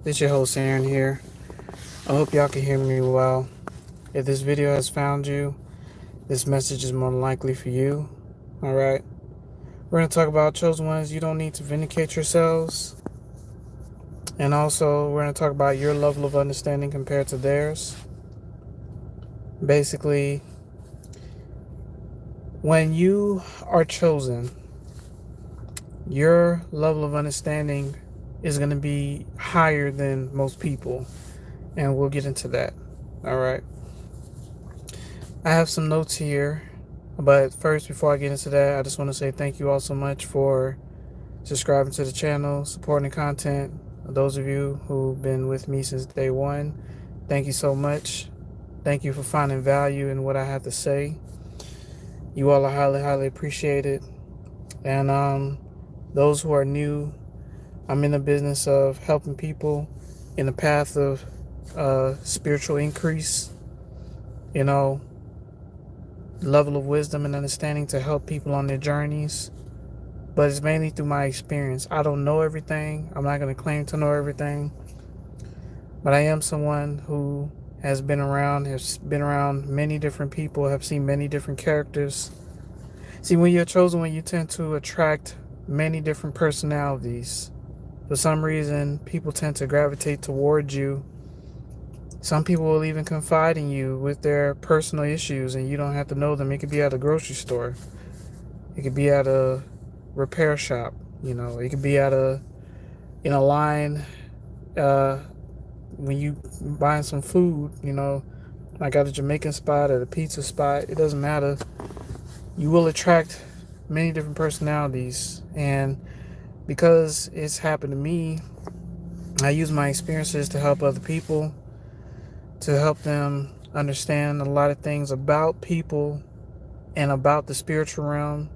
This your host Aaron here. I hope y'all can hear me well. If this video has found you, this message is more than likely for you. Alright. We're going to talk about chosen ones. You don't need to vindicate yourselves. And also, we're going to talk about your level of understanding compared to theirs. Basically, when you are chosen, your level of understanding is going to be higher than most people. And we'll get into that. Alright. I have some notes here. But first, before I get into that, I just want to say thank you all so much for subscribing to the channel, supporting the content. Those of you who've been with me since day one, thank you so much. Thank you for finding value in what I have to say. You all are highly, highly appreciated. And those who are new, I'm in the business of helping people in the path of spiritual increase, level of wisdom and understanding to help people on their journeys. But it's mainly through my experience. I don't know everything. I'm not going to claim to know everything. But I am someone who has been around many different people, have seen many different characters. See, when you're chosen, when you tend to attract many different personalities. For some reason, people tend to gravitate towards you. Some people will even confide in you with their personal issues, and you don't have to know them. It could be at a grocery store. It could be at a repair shop. It could be at in a line when you buying some food. Like at a Jamaican spot, at a pizza spot. It doesn't matter. You will attract many different personalities, and because it's happened to me, I use my experiences to help other people, to help them understand a lot of things about people and about the spiritual realm.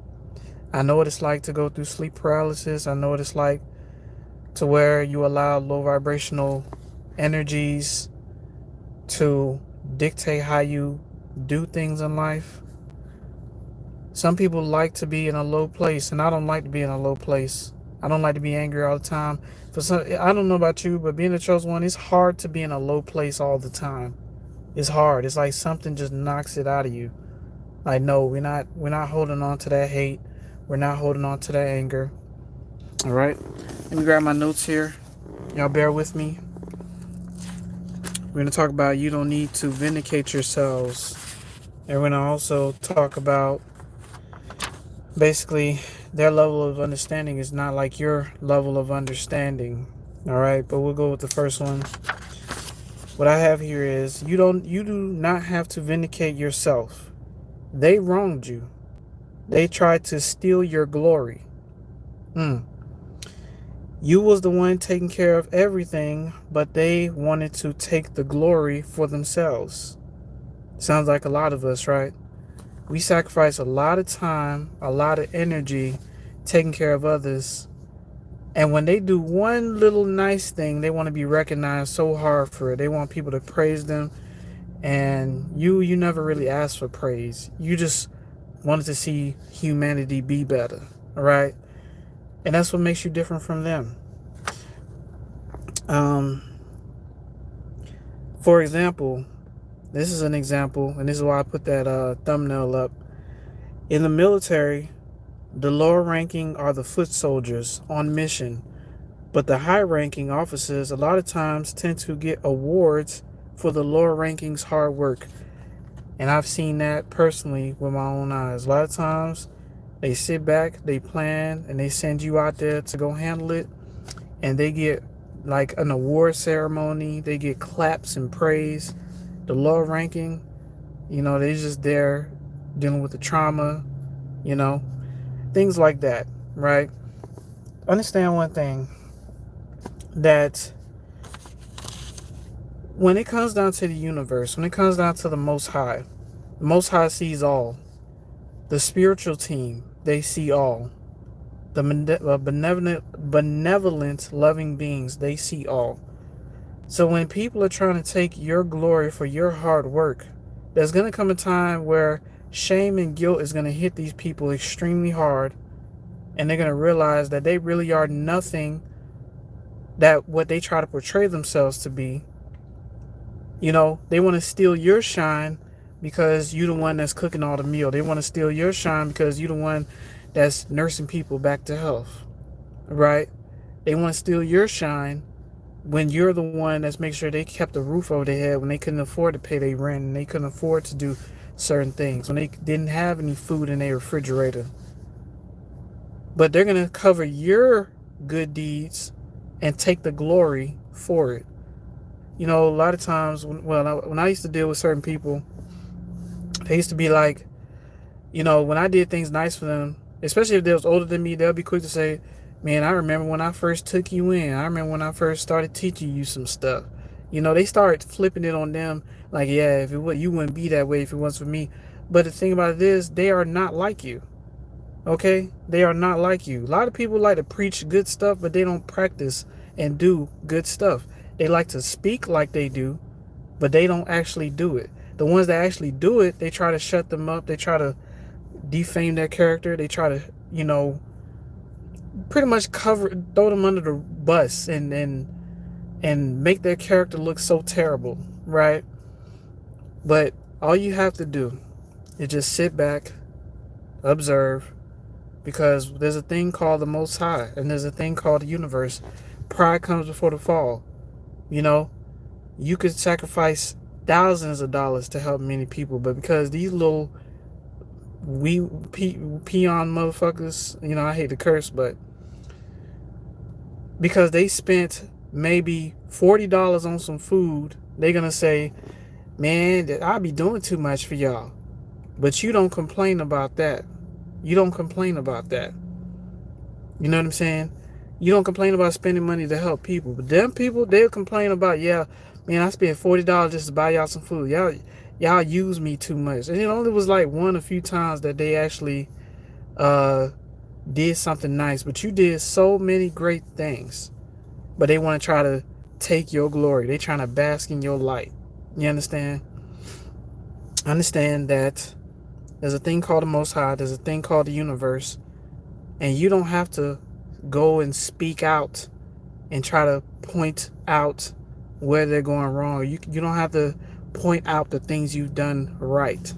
I know what it's like to go through sleep paralysis. I know what it's like to where you allow low vibrational energies to dictate how you do things in life. Some people like to be in a low place, and I don't like to be in a low place. I don't like to be angry all the time. I don't know about you, but being a chosen one, it's hard to be in a low place all the time. It's hard. It's like something just knocks it out of you. Like, no, we're not holding on to that hate. We're not holding on to that anger. All right. Let me grab my notes here. Y'all bear with me. We're going to talk about you don't need to vindicate yourselves. And we're going to also talk about basically their level of understanding is not like your level of understanding. All right. But we'll go with the first one. What I have here is you do not have to vindicate yourself. They wronged you. They tried to steal your glory. You was the one taking care of everything, but they wanted to take the glory for themselves. Sounds like a lot of us, right? We sacrifice a lot of time, a lot of energy taking care of others. And when they do one little nice thing, they want to be recognized so hard for it. They want people to praise them. And you never really asked for praise. You just wanted to see humanity be better. All right? And that's what makes you different from them. For example, this is an example, and this is why I put that thumbnail up. In the military, the lower ranking are the foot soldiers on mission, but the high ranking officers a lot of times tend to get awards for the lower rankings' hard work. And I've seen that personally with my own eyes. A lot of times they sit back, they plan, and they send you out there to go handle it, and they get like an award ceremony. They get claps and praise. The lower ranking, they're just there dealing with the trauma, things like that, right? Understand one thing, that when it comes down to the universe, when it comes down to the Most High sees all. The spiritual team, they see all. The benevolent, loving beings, they see all. So when people are trying to take your glory for your hard work, there's going to come a time where shame and guilt is going to hit these people extremely hard, and they're going to realize that they really are nothing that what they try to portray themselves to be, you know, they want to steal your shine because you the one that's cooking all the meal. They want to steal your shine because you the one that's nursing people back to health, right? They want to steal your shine when you're the one that's making sure they kept the roof over their head when they couldn't afford to pay their rent and they couldn't afford to do certain things, when they didn't have any food in their refrigerator. But they're going to cover your good deeds and take the glory for it. You know, a lot of times when I used to deal with certain people, they used to be like, you know, when I did things nice for them, especially if they was older than me, they'll be quick to say, man, I remember when I first took you in. I remember when I first started teaching you some stuff. You know, they start flipping it on them like, yeah, if it would, you wouldn't be that way if it wasn't for me. But the thing about it is, they are not like you. Okay? They are not like you. A lot of people like to preach good stuff, but they don't practice and do good stuff. They like to speak like they do, but they don't actually do it. The ones that actually do it, they try to shut them up. They try to defame their character. They try to, you know, pretty much throw them under the bus and make their character look so terrible, right? But all you have to do is just sit back, observe, because there's a thing called the Most High and there's a thing called the universe. Pride comes before the fall. You know, you could sacrifice thousands of dollars to help many people, but because these little peon motherfuckers, you know, I hate to curse, but because they spent maybe $40 on some food, they're gonna say, man, I'll be doing too much for y'all. But you don't complain about that. You don't complain about that. You know what I'm saying? You don't complain about spending money to help people. But them people, they'll complain about, yeah, man, I spent $40 just to buy y'all some food. Y'all use me too much. And it only was like a few times that they actually did something nice. But you did so many great things. But they want to try to take your glory. They trying to bask in your light. You understand? Understand that there's a thing called the Most High. There's a thing called the universe. And you don't have to go and speak out and try to point out where they're going wrong. You don't have to point out the things you've done right.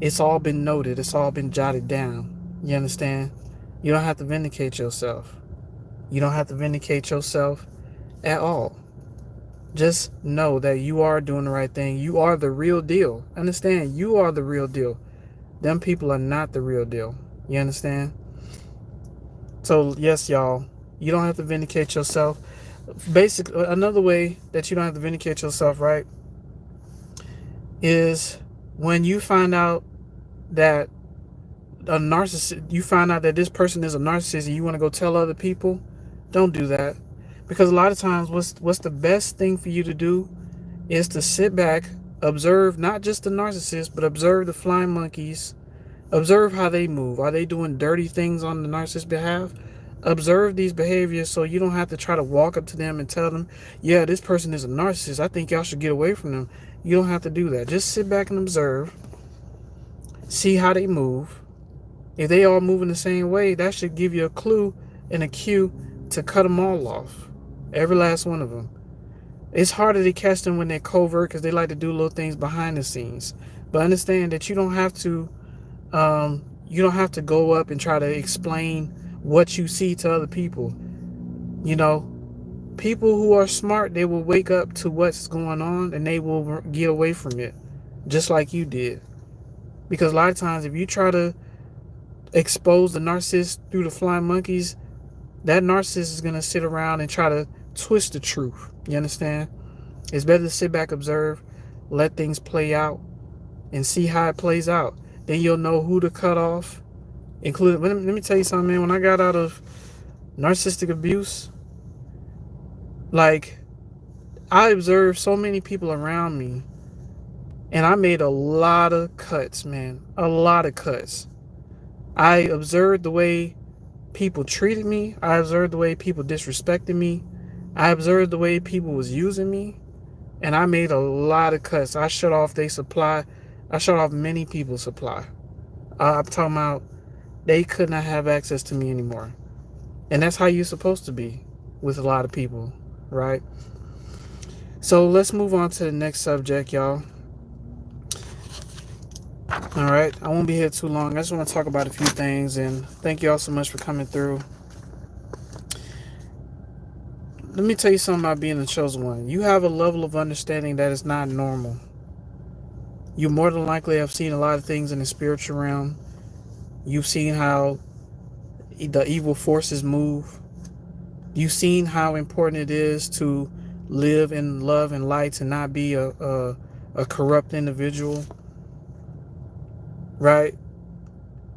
It's all been noted. It's all been jotted down. You understand? You don't have to vindicate yourself. You don't have to vindicate yourself at all. Just know that you are doing the right thing. You are the real deal. Understand? You are the real deal. Them people are not the real deal. You understand? So, yes, y'all, you don't have to vindicate yourself. Basically, another way that you don't have to vindicate yourself, right, is when you find out that you find out that this person is a narcissist and you want to go tell other people, don't do that. Because a lot of times, what's the best thing for you to do is to sit back, observe not just the narcissist, but observe the flying monkeys. Observe how they move. Are they doing dirty things on the narcissist's behalf? Observe these behaviors so you don't have to try to walk up to them and tell them, yeah, this person is a narcissist. I think y'all should get away from them. You don't have to do that. Just sit back and observe. See how they move. If they all move in the same way, that should give you a clue and a cue to cut them all off. Every last one of them. It's harder to catch them when they're covert because they like to do little things behind the scenes. But understand that you don't have to go up and try to explain what you see to other people. You know, people who are smart, they will wake up to what's going on and they will get away from it, just like you did. Because a lot of times, if you try to expose the narcissist through the flying monkeys, that narcissist is going to sit around and try to twist the truth. You understand? It's better to sit back, observe, let things play out, and see how it plays out. Then you'll know who to cut off. Let me tell you something, man. When I got out of narcissistic abuse, like, I observed so many people around me, and I made a lot of cuts, man. A lot of cuts. I observed the way people treated me. I observed the way people disrespected me. I observed the way people was using me. And I made a lot of cuts. I shut off their supply. I shut off many people's supply. I'm talking about they could not have access to me anymore. And that's how you're supposed to be. with a lot of people, right? So let's move on to the next subject, y'all. All right, I won't be here too long. I just want to talk about a few things, and thank you all so much for coming through. Let me tell you something about being the chosen one. You have a level of understanding that is not normal. You more than likely have seen a lot of things in the spiritual realm. You've seen how the evil forces move. You've seen how important it is to live in love and light and not be a corrupt individual, right?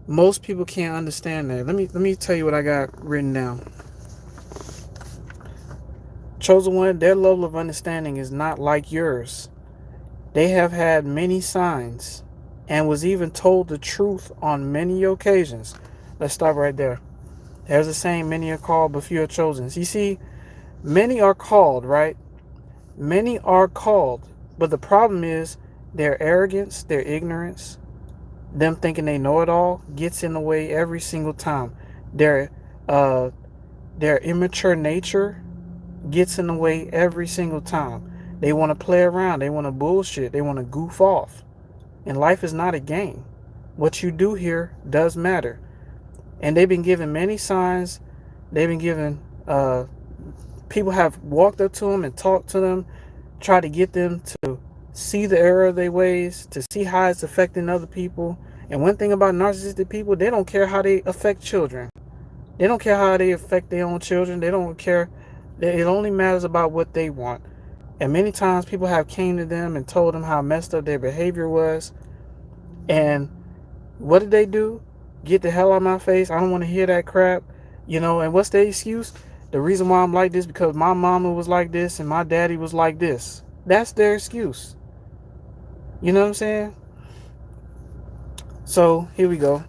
Most people can't understand that. Let me tell you what I got written down. Chosen one, their level of understanding is not like yours. They have had many signs and was even told the truth on many occasions. Let's stop right there. There's a saying, many are called, but few are chosen. You see, many are called, right? Many are called, but the problem is their arrogance, their ignorance, them thinking they know it all gets in the way every single time. Their immature nature gets in the way every single time. They want to play around. They want to bullshit. They want to goof off. And life is not a game. What you do here does matter. And they've been given many signs. They've been given, people have walked up to them and talked to them, tried to get them to see the error of their ways, to see how it's affecting other people. And one thing about narcissistic people, they don't care how they affect children. They don't care how they affect their own children. They don't care. It only matters about what they want. And many times people have came to them and told them how messed up their behavior was. And what did they do? Get the hell out of my face. I don't want to hear that crap. And what's the excuse? The reason why I'm like this because my mama was like this and my daddy was like this. That's their excuse. You know what I'm saying? So here we go.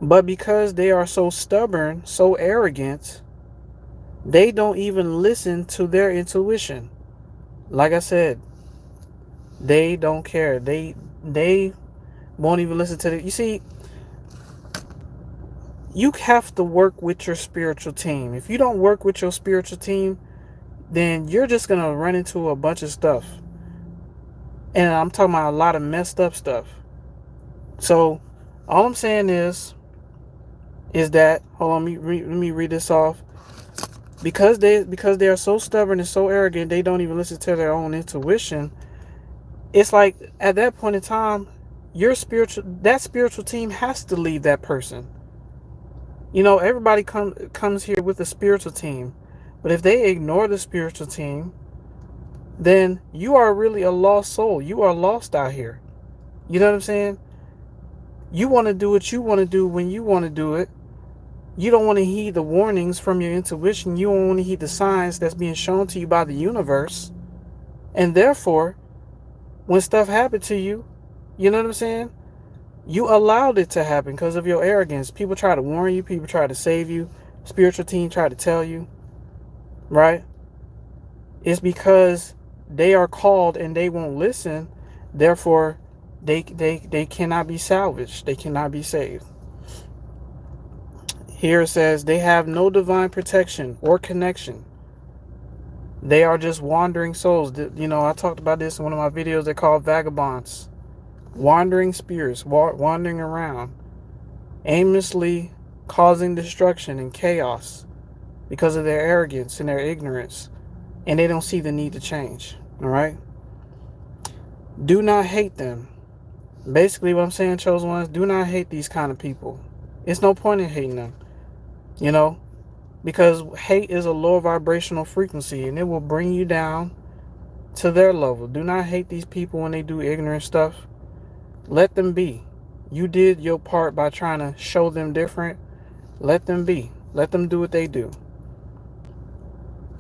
But because they are so stubborn, so arrogant, they don't even listen to their intuition. Like I said, they don't care. They won't even listen to it. You see, you have to work with your spiritual team. If you don't work with your spiritual team, then you're just going to run into a bunch of stuff. And I'm talking about a lot of messed up stuff. So all I'm saying is that, hold on, let me read this off. Because they are so stubborn and so arrogant, they don't even listen to their own intuition. It's like at that point in time, that spiritual team has to leave that person. Everybody comes here with a spiritual team, but if they ignore the spiritual team, then you are really a lost soul. You are lost out here. You know what I'm saying? You want to do what you want to do when you want to do it. You don't want to heed the warnings from your intuition. You don't want to heed the signs that's being shown to you by the universe. And therefore, when stuff happened to you, you know what I'm saying? You allowed it to happen because of your arrogance. People try to warn you. People try to save you. Spiritual team try to tell you. Right? It's because they are called and they won't listen. Therefore, they cannot be salvaged. They cannot be saved. Here it says they have no divine protection or connection. They are just wandering souls. I talked about this in one of my videos. They're called vagabonds. Wandering spirits, wandering around, aimlessly causing destruction and chaos because of their arrogance and their ignorance. And they don't see the need to change. All right? Do not hate them. Basically what I'm saying, chosen ones, do not hate these kind of people. It's no point in hating them. Because hate is a low vibrational frequency and it will bring you down to their level. Do not hate these people when they do ignorant stuff. Let them be. You did your part by trying to show them different. Let them be. Let them do what they do.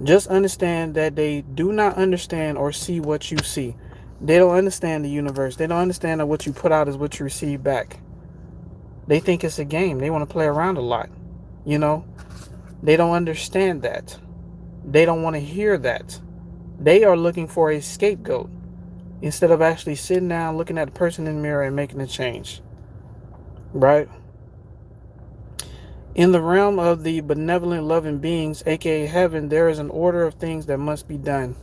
Just understand that they do not understand or see what you see. They don't understand the universe. They don't understand that what you put out is what you receive back. They think it's a game. They want to play around a lot. They don't understand that. They don't want to hear that. They are looking for a scapegoat instead of actually sitting down, looking at the person in the mirror and making a change. Right? In the realm of the benevolent loving beings, aka heaven, there is an order of things that must be done.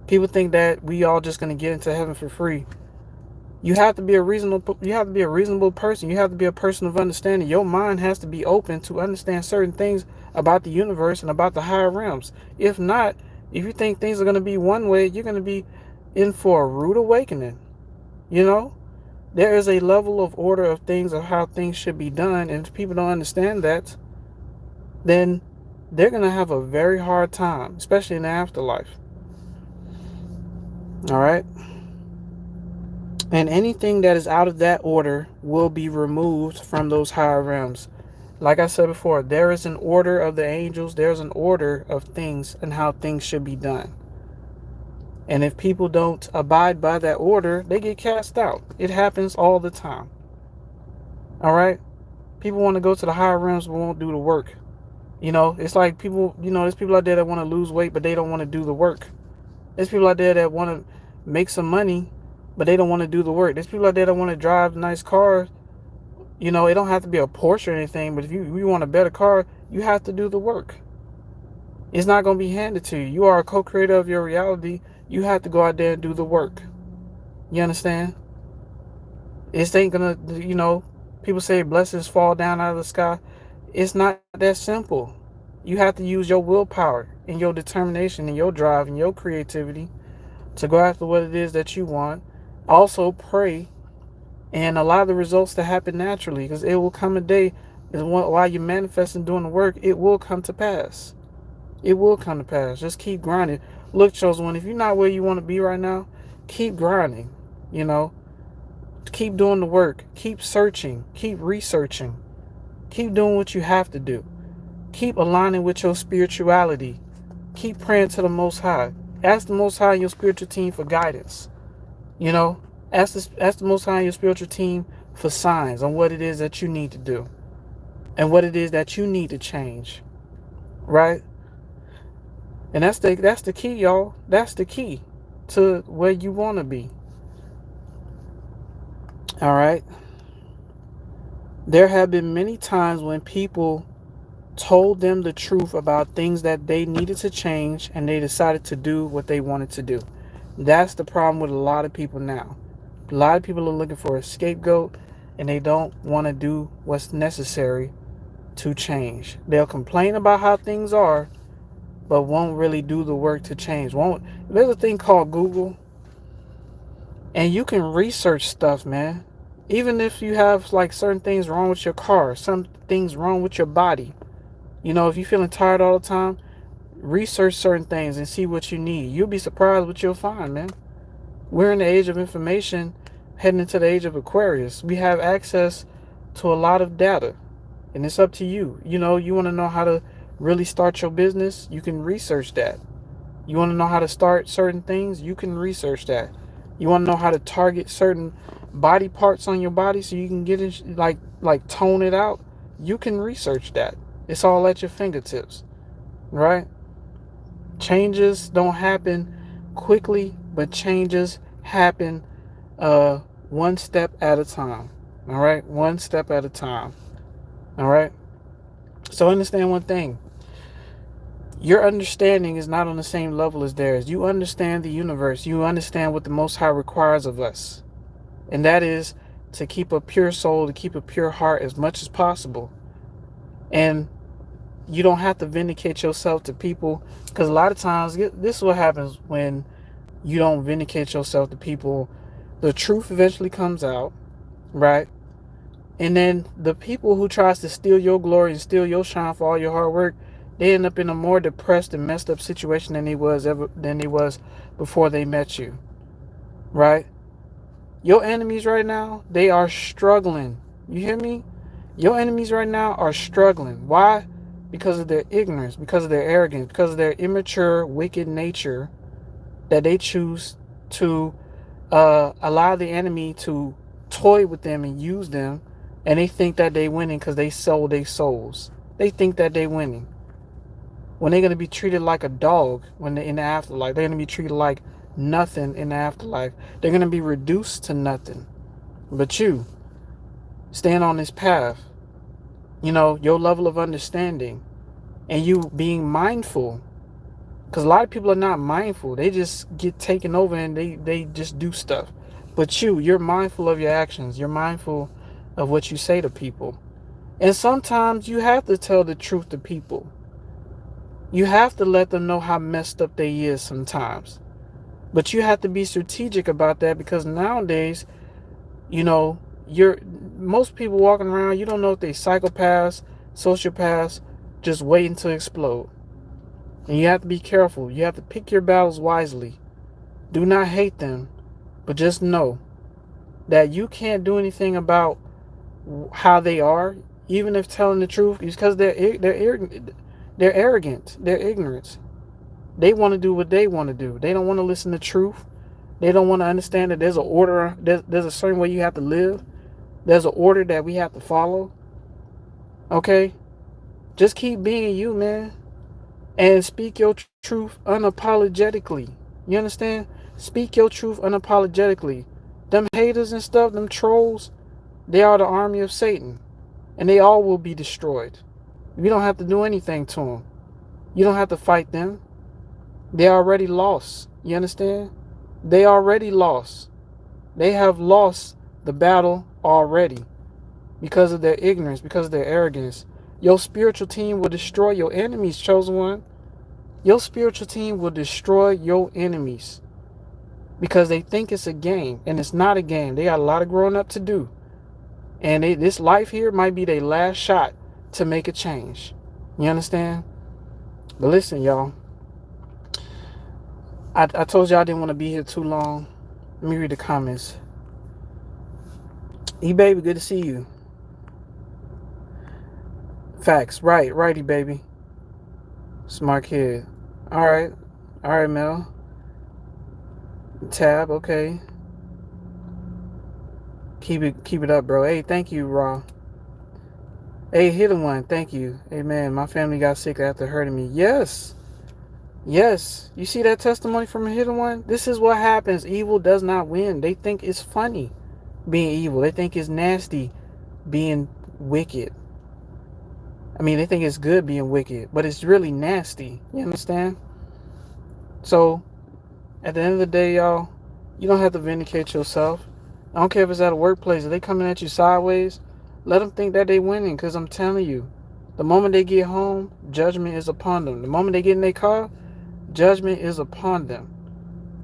People think that we all just gonna get into heaven for free. You have to be a reasonable person. You have to be a person of understanding. Your mind has to be open to understand certain things about the universe and about the higher realms. If not, if you think things are gonna be one way, you're gonna be in for a rude awakening. You know? There is a level of order of things of how things should be done, and if people don't understand that, then they're going to have a very hard time, especially in the afterlife. All right? And anything that is out of that order will be removed from those higher realms. Like I said before, there is an order of the angels, there's an order of things and how things should be done. And if people don't abide by that order, they get cast out. It happens all the time. All right? People want to go to the higher realms but won't do the work. You know, it's like people, there's people out there that want to lose weight, but they don't want to do the work. There's people out there that want to make some money, but they don't want to do the work. There's people out there that want to drive nice cars. It don't have to be a Porsche or anything, but if you want a better car, you have to do the work. It's not going to be handed to you. You are a co-creator of your reality. You have to go out there and do the work. You understand? It ain't going to, people say blessings fall down out of the sky. It's not that simple. You have to use your willpower and your determination and your drive and your creativity to go after what it is that you want. Also pray and allow the results to happen naturally, because it will come a day while you're manifesting doing the work, it will come to pass. It will come to pass. Just keep grinding. Look, chosen one, if you're not where you want to be right now, keep grinding. Keep doing the work. Keep searching. Keep researching. Keep doing what you have to do. Keep aligning with your spirituality. Keep praying to the Most High. Ask the Most High and your spiritual team for guidance. Ask the Most High and your spiritual team for signs on what it is that you need to do and what it is that you need to change. Right? And that's the key, y'all. That's the key to where you want to be. All right? There have been many times when people told them the truth about things that they needed to change, and they decided to do what they wanted to do. That's the problem with a lot of people now. A lot of people are looking for a scapegoat, and they don't want to do what's necessary to change. They'll complain about how things are, but won't really do the work to change. There's a thing called Google, and you can research stuff, man. Even if you have like certain things wrong with your car, some things wrong with your body. If you're feeling tired all the time, research certain things and see what you need. You'll be surprised what you'll find, man. We're in the age of information, heading into the age of Aquarius. We have access to a lot of data, and it's up to you. You want to know how to really start your business, you can research that. You want to know how to start certain things, you can research that. You want to know how to target certain body parts on your body so you can get it, like tone it out, you can research that. It's all at your fingertips, right? Changes don't happen quickly, but changes happen one step at a time. All right? One step at a time. All right? So understand one thing. Your understanding is not on the same level as theirs. You understand the universe. You understand what the Most High requires of us. And that is to keep a pure soul, to keep a pure heart as much as possible. And you don't have to vindicate yourself to people, because a lot of times this is what happens when you don't vindicate yourself to people. The truth eventually comes out, right? And then the people who tries to steal your glory and steal your shine for all your hard work, they end up in a more depressed and messed up situation than they was before they met you, right? Your enemies right now, they are struggling. You hear me? Your enemies right now are struggling. Why? Because of their ignorance, because of their arrogance, because of their immature, wicked nature, that they choose to allow the enemy to toy with them and use them, and they think that they winning because they sold their souls. They think that they winning when they're going to be treated like a dog when they're in the afterlife. They're going to be treated like nothing in the afterlife. They're going to be reduced to nothing. But you stand on this path. your level of understanding, and you being mindful. Because a lot of people are not mindful. They just get taken over and they just do stuff. But you're mindful of your actions. You're mindful of what you say to people. And sometimes you have to tell the truth to people. You have to let them know how messed up they is sometimes. But you have to be strategic about that, because nowadays, you're most people walking around, you don't know if they psychopaths, sociopaths, just waiting to explode. And you have to be careful. You have to pick your battles wisely. Do not hate them, but just know that you can't do anything about how they are, even if telling the truth, because they're arrogant, they're ignorant. They want to do what they want to do. They don't want to listen to truth. They don't want to understand that there's an order. There's a certain way you have to live. There's an order that we have to follow. Okay, just keep being you, man, and speak your truth unapologetically. You understand? Speak your truth unapologetically. Them haters and stuff, them trolls, they are the army of Satan, and they all will be destroyed. You don't have to do anything to them. You don't have to fight them. They already lost. You understand? They already lost. They have lost the battle already because of their ignorance, because of their arrogance. Your spiritual team will destroy your enemies, chosen one. Your spiritual team will destroy your enemies because they think it's a game, and it's not a game. They got a lot of growing up to do. And this life here might be their last shot to make a change. You understand? But listen, y'all. I told y'all I didn't want to be here too long. Let me read the comments. E-Baby, good to see you. Facts. Right, righty, baby. Smart kid. Alright, Mel. Tab, okay. Keep it up, bro. Hey, thank you, Raw. Hey, Hidden One, thank you. Hey, man, my family got sick after hurting me. Yes. Yes. You see that testimony from a Hidden One? This is what happens. Evil does not win. They think it's funny being evil. They think it's nasty being wicked. I mean, they think it's good being wicked, but it's really nasty. You understand? So, at the end of the day, y'all, you don't have to vindicate yourself. I don't care if it's at a workplace. If they coming at you sideways, let them think that they winning, because I'm telling you, the moment they get home, judgment is upon them. The moment they get in their car, judgment is upon them.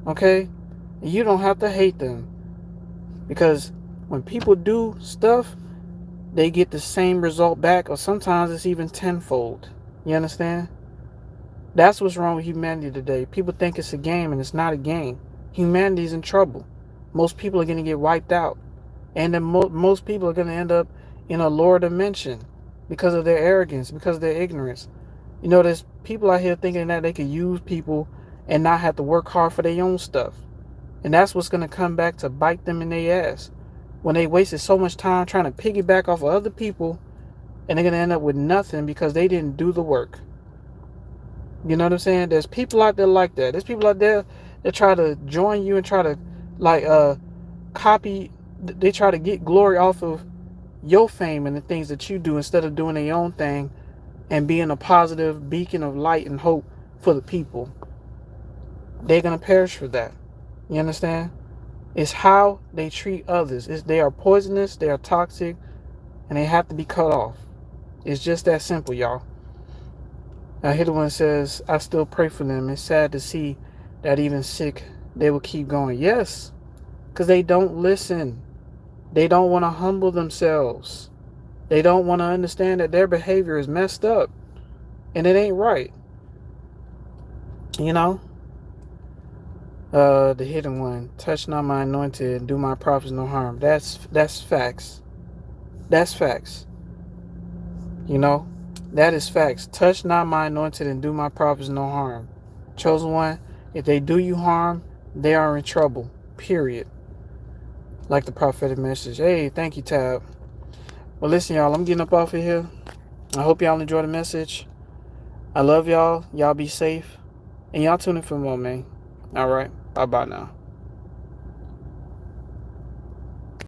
Okay? And you don't have to hate them, because when people do stuff, they get the same result back, or sometimes it's even tenfold. You understand? That's what's wrong with humanity today. People think it's a game, and it's not a game. Humanity's in trouble. Most people are going to get wiped out. And then most people are going to end up in a lower dimension because of their arrogance, because of their ignorance. There's people out here thinking that they can use people and not have to work hard for their own stuff. And that's what's going to come back to bite them in their ass. When they wasted so much time trying to piggyback off of other people, and they're going to end up with nothing because they didn't do the work. You know what I'm saying? There's people out there like that. There's people out there that try to join you and try to copy. They try to get glory off of your fame and the things that you do, instead of doing their own thing and being a positive beacon of light and hope for the people. They're going to perish for that. You understand? It's how they treat others. They are poisonous, they are toxic, and they have to be cut off. It's just that simple, y'all. Hidden One says, I still pray for them. It's sad to see that even sick, they will keep going. Yes, because they don't listen. They don't want to humble themselves. They don't want to understand that their behavior is messed up and it ain't right. The Hidden One, touch not my anointed and do my prophets no harm. That's facts. That's facts. That is facts. Touch not my anointed and do my prophets no harm. Chosen One, if they do you harm, they are in trouble. Period. Like the prophetic message. Hey, thank you, Tab. Well, listen, y'all, I'm getting up off of here. I hope y'all enjoy the message. I love y'all. Y'all be safe. And y'all tune in for more, man. All right. Bye-bye now.